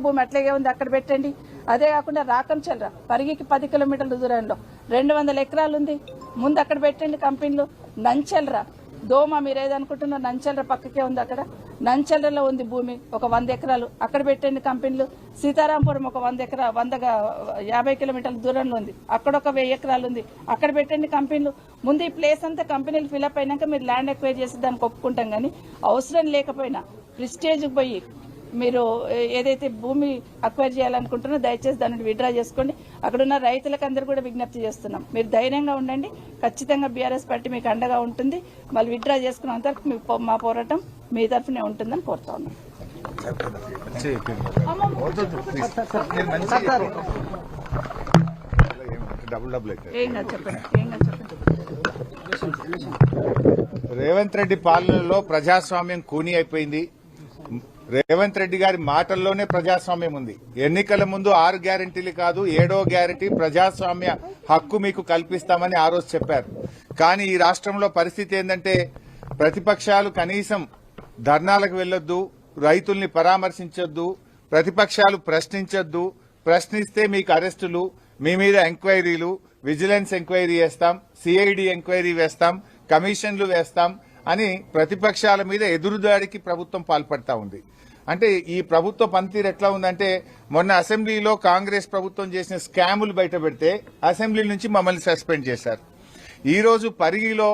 భూమి అట్లాగే ఉంది, అక్కడ పెట్టండి. అదే కాకుండా రాకంచల్రా పరిగికి 10 కిలోమీటర్ల దూరంలో 200 ఎకరాలు ఉంది, ముందు అక్కడ పెట్టండి కంపెనీలు. నంచల్రా దోమ మీరు ఏదనుకుంటున్నారు, నంచల్ర పక్కకే ఉంది, అక్కడ నంచల్రలో ఉంది భూమి ఒక 100 ఎకరాలు, అక్కడ పెట్టండి కంపెనీలు. సీతారాంపురం ఒక 50 కిలోమీటర్ల దూరంలో ఉంది, అక్కడ ఒక 1000 ఎకరాలు ఉంది, అక్కడ పెట్టండి కంపెనీలు. ముందు ఈ ప్లేస్ అంతా కంపెనీలు ఫిల్అప్ అయినాక మీరు ల్యాండ్ ఎక్వైర్ చేసి దానికి ఒప్పుకుంటాం. కానీ అవసరం లేకపోయినా ప్రిస్టేజ్కి పోయి మీరు ఏదైతే భూమి అక్వైర్ చేయాలనుకుంటున్నారో దయచేసి దాన్ని విత్డ్రా చేసుకోండి. అక్కడున్న రైతులకు అందరూ కూడా విజ్ఞప్తి చేస్తున్నాం, మీరు ధైర్యంగా ఉండండి, ఖచ్చితంగా బీఆర్ఎస్ పార్టీ మీకు అండగా ఉంటుంది. మళ్ళీ విత్డ్రా చేసుకున్నంత వరకు మా పోరాటం మీ తరఫునే ఉంటుందని కోరుతా ఉన్నాం. రేవంత్ రెడ్డి పాలనలో ప్రజాస్వామ్యం కూని అయిపోయింది. రేవంత్ రెడ్డి గారి మాటల్లోనే ప్రజాస్వామ్యం ఉంది. ఎన్నికల ముందు 6 గ్యారెంటీలు కాదు 7వ గ్యారెంటీ ప్రజాస్వామ్య హక్కు మీకు కల్పిస్తామని ఆ రోజు చెప్పారు. కానీ ఈ రాష్ట్రంలో పరిస్థితి ఏంటంటే ప్రతిపక్షాలు కనీసం ధర్నాలకు వెళ్లొద్దు, రైతుల్ని పరామర్శించొద్దు, ప్రతిపక్షాలు ప్రశ్నించొద్దు, ప్రశ్నిస్తే మీకు అరెస్టులు, మీ మీద ఎంక్వైరీలు, విజిలెన్స్ ఎంక్వైరీ వేస్తాం, సిఐడి ఎంక్వైరీ వేస్తాం, కమిషన్లు వేస్తాం అని ప్రతిపక్షాల మీద ఎదురుదాడికి ప్రభుత్వం పాల్పడతా ఉంది. అంటే ఈ ప్రభుత్వ పనితీరు ఎట్లా ఉందంటే మొన్న అసెంబ్లీలో కాంగ్రెస్ ప్రభుత్వం చేసిన స్కాములు బయట పెడితే అసెంబ్లీ నుంచి మమ్మల్ని సస్పెండ్ చేశారు. ఈ రోజు పరిగిలో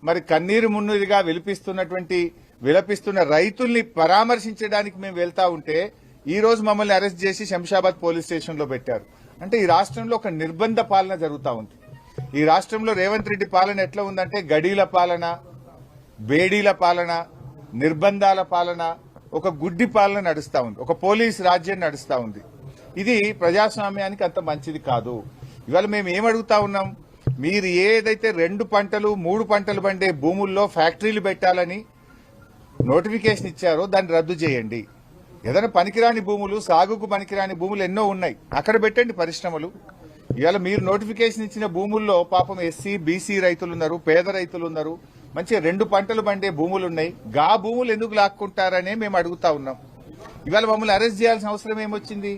మరి కన్నీరు మున్నీరుగా విలపిస్తున్న రైతుల్ని పరామర్శించడానికి మేము వెళ్తా ఉంటే ఈ రోజు మమ్మల్ని అరెస్ట్ చేసి శంషాబాద్ పోలీస్ స్టేషన్ లో పెట్టారు. అంటే ఈ రాష్ట్రంలో ఒక నిర్బంధ పాలన జరుగుతూ ఉంది. ఈ రాష్ట్రంలో రేవంత్ రెడ్డి పాలన ఎట్లా ఉందంటే గడీల పాలన, బేడీల పాలన, నిర్బంధాల పాలన, ఒక గుడ్డి పాలన నడుస్తా ఉంది, ఒక పోలీస్ రాజ్యం నడుస్తా ఉంది. ఇది ప్రజాస్వామ్యానికి అంత మంచిది కాదు. ఇవాళ మేము ఏమడుగుతా ఉన్నాం, మీరు ఏదైతే 2 పంటలు 3 పంటలు పండే భూముల్లో ఫ్యాక్టరీలు పెట్టాలని నోటిఫికేషన్ ఇచ్చారో దాన్ని రద్దు చేయండి. ఏదైనా పనికిరాని భూములు, సాగుకు పనికిరాని భూములు ఎన్నో ఉన్నాయి, అక్కడ పెట్టండి పరిశ్రమలు. ఇవాళ మీరు నోటిఫికేషన్ ఇచ్చిన భూముల్లో పాపం ఎస్సీ బీసీ రైతులు ఉన్నారు, పేద రైతులు ఉన్నారు, మంచిగా 2 పంటలు పండే భూములు ఉన్నాయి. గా భూములు ఎందుకు లాక్కుంటారనే మేము అడుగుతా ఉన్నాం. ఇవాళ మమ్మల్ని అరెస్ట్ చేయాల్సిన అవసరం ఏమొచ్చింది?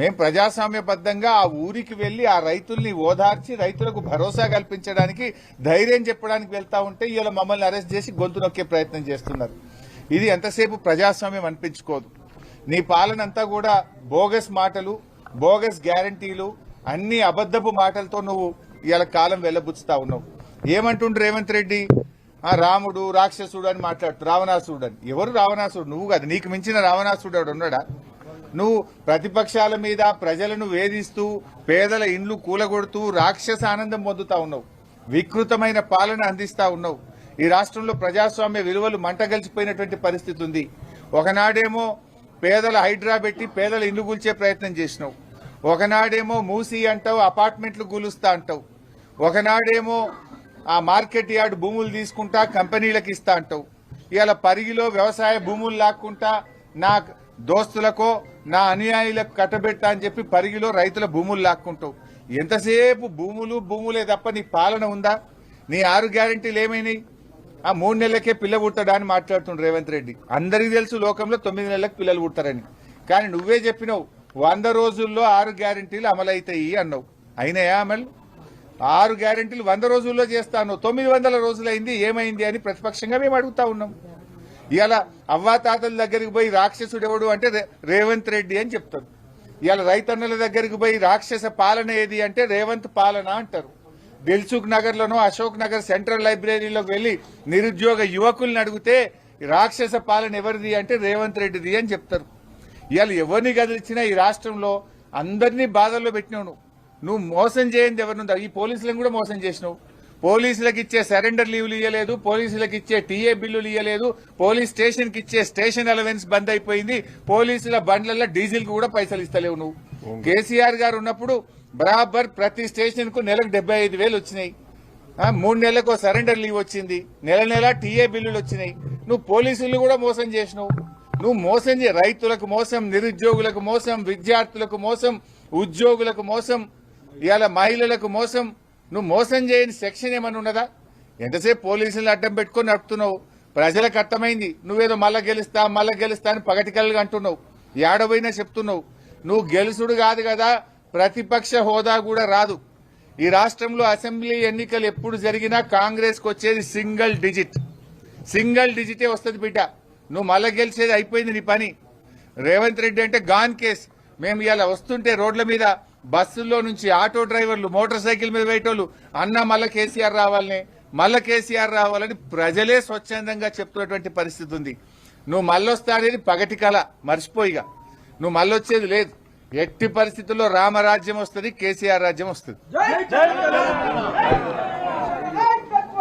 మేము ప్రజాస్వామ్యబద్దంగా ఆ ఊరికి వెళ్లి ఆ రైతుల్ని ఓదార్చి రైతులకు భరోసా కల్పించడానికి, ధైర్యం చెప్పడానికి వెళ్తా ఉంటే ఇవాళ మమ్మల్ని అరెస్ట్ చేసి గొంతు నొక్కే ప్రయత్నం చేస్తున్నారు. ఇది ఎంతసేపు ప్రజాస్వామ్యం అనిపించుకోదు. నీ పాలనంతా కూడా బోగస్ మాటలు, బోగస్ గ్యారంటీలు, అన్ని అబద్దపు మాటలతో నువ్వు ఇవాళ కాలం వెళ్లబుచ్చుతా ఉన్నావు. ఏమంటుండ్రు రేవంత్ రెడ్డి? రాముడు రాక్షసుడు అని మాట్లాడుతూ రావణాసుడు అని. ఎవరు రావణాసుడు? నువ్వు కాదు, నీకు మించిన రావణాసుడు ఉన్నాడా? నువ్వు ప్రతిపక్షాల మీద ప్రజలను వేధిస్తూ పేదల ఇండ్లు కూలగొడుతూ రాక్షస ఆనందం పొందుతా ఉన్నావు, వికృతమైన పాలన అందిస్తా ఉన్నావు. ఈ రాష్ట్రంలో ప్రజాస్వామ్య విలువలు మంటగలిచిపోయినటువంటి పరిస్థితి ఉంది. ఒకనాడేమో పేదల హైడ్రా పెట్టి పేదల ఇండ్లు కూల్చే ప్రయత్నం చేసినావు, ఒకనాడేమో మూసి అంటావు, అపార్ట్మెంట్లు కూలుస్తా అంటావు, ఒకనాడేమో ఆ మార్కెట్ యార్డ్ భూములు తీసుకుంటా కంపెనీలకు ఇస్తా అంటావు. ఇవాళ పరిగిలో వ్యవసాయ భూములు లాక్కుంటా నా దోస్తులకో నా అనుయాయులకు కట్టబెట్టా అని చెప్పి పరిగిలో రైతుల భూములు లాక్కుంటావు. ఎంతసేపు భూములే తప్ప నీ పాలన ఉందా? నీ 6 గ్యారెంటీలు ఏమైనాయి? 3 నెలలకే పిల్ల పుట్టడా అని మాట్లాడుతుండ్రు రేవంత్ రెడ్డి. అందరికీ తెలుసు లోకంలో 9 నెలలకు పిల్లలు పుట్టారని. కానీ నువ్వే చెప్పినావు 100 రోజుల్లో 6 గ్యారెంటీలు అమలవుతాయి అన్నావు. అయినాయా అమలు? 6 గ్యారెంటీలు 100 రోజుల్లో చేస్తాను, 900 రోజులైంది, ఏమైంది అని ప్రతిపక్షంగా మేము అడుగుతా ఉన్నాం. ఇవాళ అవ్వాతాతల దగ్గరికి పోయి రాక్షసుడు ఎవడు అంటే రేవంత్ రెడ్డి అని చెప్తారు. ఇవాళ రైతన్నల దగ్గరికి పోయి రాక్షస పాలన ఏది అంటే రేవంత్ పాలన అంటారు. దిల్సుఖ్ నగర్ లోనో అశోక్ నగర్ సెంట్రల్ లైబ్రరీలోకి వెళ్లి నిరుద్యోగ యువకుల్ని అడిగితే రాక్షస పాలన ఎవరిది అంటే రేవంత్ రెడ్డిది అని చెప్తారు. ఇవాళ ఎవరిని కదిలిచ్చినా ఈ రాష్ట్రంలో అందరినీ బాధల్లో పెట్టినావు. నువ్వు మోసం చేయండి ఎవరినుందా? ఈ పోలీసులను కూడా మోసం చేసినావు. పోలీసులకు ఇచ్చే సరెండర్ లీవ్లు ఇవ్వలేదు, పోలీసులకు ఇచ్చే టీఏ బిల్లులు ఇవ్వలేదు, పోలీస్ స్టేషన్ కి ఇచ్చే స్టేషన్ అలవెన్స్ బంద్ అయిపోయింది, పోలీసుల బండ్లలో డీజిల్ కు కూడా పైసలు ఇస్తలేవు నువ్వు. కేసీఆర్ గారు ఉన్నప్పుడు బరాబర్ ప్రతి స్టేషన్ కు నెలకు 75,000 వచ్చినాయి, 3 నెలలకు సరెండర్ లీవ్ వచ్చింది, నెల టీఏ బిల్లులు వచ్చినాయి. నువ్వు పోలీసులు కూడా మోసం చేసినావు. నువ్వు మోసం రైతులకు మోసం, నిరుద్యోగులకు మోసం, విద్యార్థులకు మోసం, ఉద్యోగులకు మోసం, ఇవాళ మహిళలకు మోసం. నువ్వు మోసం చేయని సెక్షన్ ఏమన్నా ఉన్నదా? ఎంతసేపు పోలీసులను అడ్డం పెట్టుకుని నడుపుతున్నావు. ప్రజలకు అర్థమైంది నువ్వేదో మళ్ళా గెలుస్తా అని పగటికల్గా అంటున్నావు. ఏడబోయినా చెప్తున్నావు. నువ్వు గెలుసుడు కాదు కదా, ప్రతిపక్ష హోదా కూడా రాదు. ఈ రాష్ట్రంలో అసెంబ్లీ ఎన్నికలు ఎప్పుడు జరిగినా కాంగ్రెస్కి వచ్చేది సింగిల్ డిజిటే వస్తుంది బిడ్డ. నువ్వు మళ్ళా గెలిచేది అయిపోయింది నీ పని. రేవంత్ రెడ్డి అంటే గాన్ కేస్. మేము ఇలా వస్తుంటే రోడ్ల మీద బస్సుల్లో నుంచి ఆటో డ్రైవర్లు, మోటార్ సైకిల్ మీద పోయేటోళ్ళు అన్న మళ్ళా కేసీఆర్ రావాలని ప్రజలే స్వచ్ఛందంగా చెప్తున్నటువంటి పరిస్థితి ఉంది. నువ్వు మళ్ళొస్తానేది పగటి కళ, మర్చిపోయిగా. నువ్వు మళ్ళొచ్చేది లేదు. ఎట్టి పరిస్థితుల్లో రామరాజ్యం వస్తుంది, కేసీఆర్ రాజ్యం వస్తుంది.